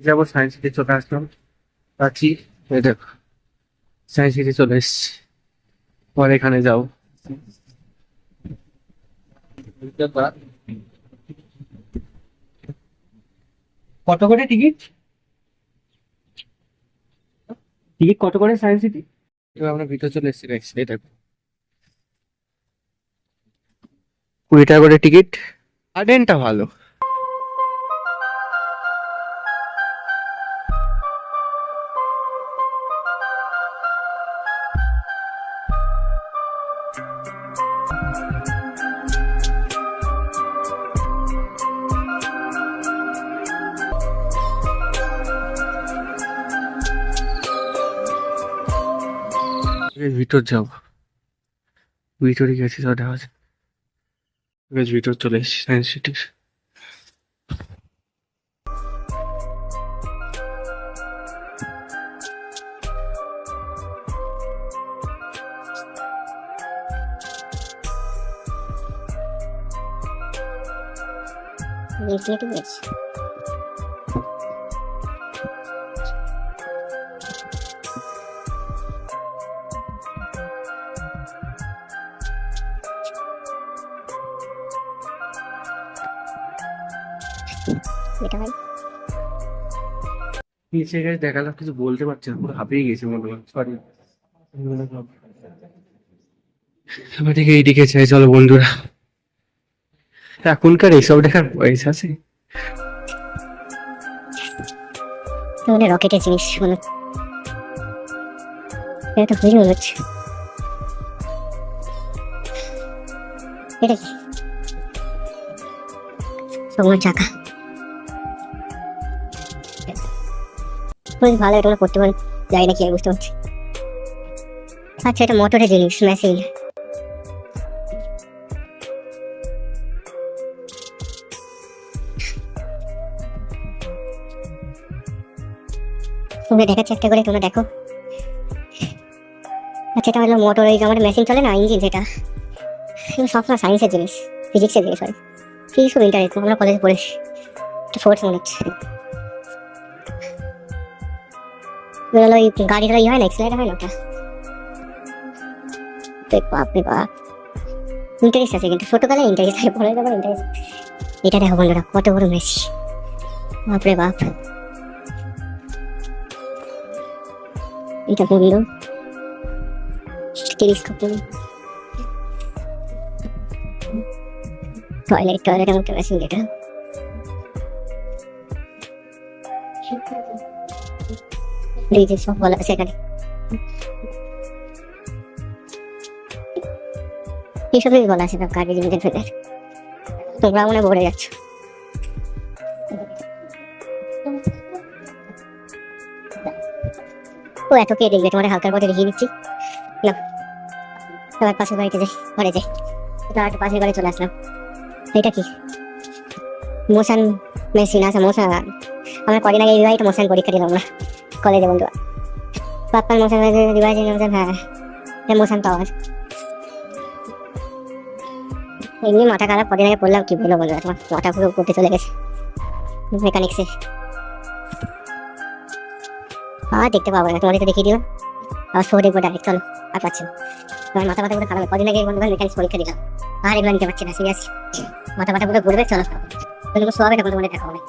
যাবো science city চলে আসলাম। আছি, এই দেখো সায়েন্স সিটি চলে এসছি। পরে এখানে যাও। কত করে টিকিট? টিকিট কত করে সায়েন্স সিটি? এবার আমরা ভিতরে চলে এসেছি গাইস, এই দেখো 20 টাকা করে টিকিট। গার্ডেনটা ভালো। ভিতর যাবো, ভিতরে গেছি তো দেখা যাচ্ছে। ভিতর চলে এসেছি সায়েন্স সিটির। ইনফিনিটি বেচ এটা ভাই নিচে গেছে দেখালাম, কিছু বলতে পারছি না, পুরো হাঁপিয়ে গেছি মনে হয়, সরি। এবার থেকে এইদিকে চাই, চলো বন্ধুরা। এখনকার এইসব দেখার বয়স আছে? মানে রকেটের জিনিস মনে এটা তো খুবই মনে হচ্ছে। এটা কি তোমার চাকা? খুবই ভালো, এটা করতে পারি, যাই না কি আমি বুঝতে পারছি। আচ্ছা, এটা মোটরের জিনিস, মেশিন। তুমি দেখাচ্ছি একটা করে, তোমরা দেখো। আচ্ছা, এটা হলো মোটর, এই যে আমাদের মেশিন চলে না, ইঞ্জিন, যেটা সবসময় সায়েন্সের জিনিস, ফিজিক্সের জিনিস হয়। ফিজিক্স খুব ইন্টারেস্ট, আমরা কলেজে পড়েছি, একটা ফোর্স মনে হচ্ছে। ওই গাড়িটা ইয়ে হয় না, এক্সিলারেটার হয় না ওটা। বাপরে বাপ, ইন্টারেস্ট আছে কিন্তু, ছোটবেলায় ইন্টারেস্ট আছে, পরে যাবার ইন্টারেস্ট। এটা দেখো বন্ধুরা, কত বড় মেশিন, বাপরে বাপ। এটা বন্ধু টেলিস্কোপ, টয়লেটের মতো মেশিন যেটা। এই যে সব বলা আছে এখানে, এইসবই বলা আছে গাড়ি জিনিসের ভেতরে। তোমরা মনে ভরে যাচ্ছ। ও এত কে দেখবে, তোমাদের হালকার পথে দেখিয়ে দিচ্ছি না। সবার পাশের বাড়িতে যাই, ঘরে যাই, একটু পাশের বাড়ি চলে আসলাম। এটা কি মোশন মেশিন আছে? মোশন আমরা কদিন আগে রিভাইট মোশন পরীক্ষা দিলাম না কলেজে বন্ধু। পাপ্পার মোশন রিভাইজ মোশন, হ্যাঁ মোশন তো আওয়াজ। এমনি মাথা খারাপ, কদিন আগে পড়লাম, কি বলবো বন্ধুরা, তোমার মাথা পুরো করতে চলে গেছে মেকানিক্সে। আর দেখতে পাবো না, তোমাদের তো দেখিয়ে দিলাম, আবার শো দেখবো ডাইরেক্ট। চলো, আর পাচ্ছি না, তোমার মাথা পুরো খারাপ। কদিন আগে বন্ধু মেকানিক্স পরীক্ষা দিলাম, আর এগুলো নিতে পারছি না, সিরিয়াস মাথা পুরো ঘুরবে। চলো, তোমাকে শো হবে, তখন তোমাদের দেখাবো না।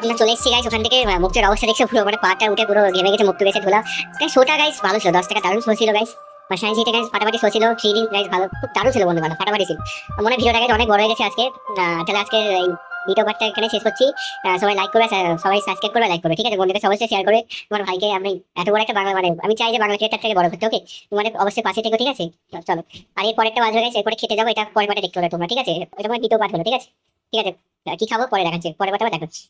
আমরা চলে এসেছি গাইস ওখান থেকে। মুখের অবস্থা দেখছো, পুরো মানে পাটা উঠে পুরো ঘেমে গেছে, মুখ গেছে ধুলা। শোটা গাইস ভালো ছিল, 10 টাকা দারুণ শো ছিল গাইস। সায়েন্স সিটি গাইস ফাটাফাটি শো ছিল, 3D গাইস ভালো, খুব দারুণ ছিল বন্ধু, ভালো ফাটাফাটি ছিল। মনে ভিডিওটা গাইস অনেক বড় হয়ে গেছে আজকে। তাহলে আজকে এই ভিডিও পার্টটা এখানে শেষ করছি। সবাই লাইক করবে, সবাই সাবস্ক্রাইব করবে, লাইক করবে, ঠিক আছে? বন্ধুদের অবশ্যই শেয়ার করে তোমার ভাইকে। আমি এত বড় একটা বাংলা, মানে আমি চাই যে বাংলা থিয়েটার থেকে বড় করতে। ওকে, তোমাদের অবশ্যই পাশে থেকে, ঠিক আছে? চলো, আর এর পরেরটা বাজবে গাইস, এরপরে খেতে যাবো, এটা পরের পার্টে দেখতে হবে তোমরা, ঠিক আছে? এটা মানে দ্বিতীয় পার্ট হলো, ঠিক আছে? ঠিক আছে, কি খাবো পরে দেখাচ্ছি, পরের পার্টে দেখাচ্ছি।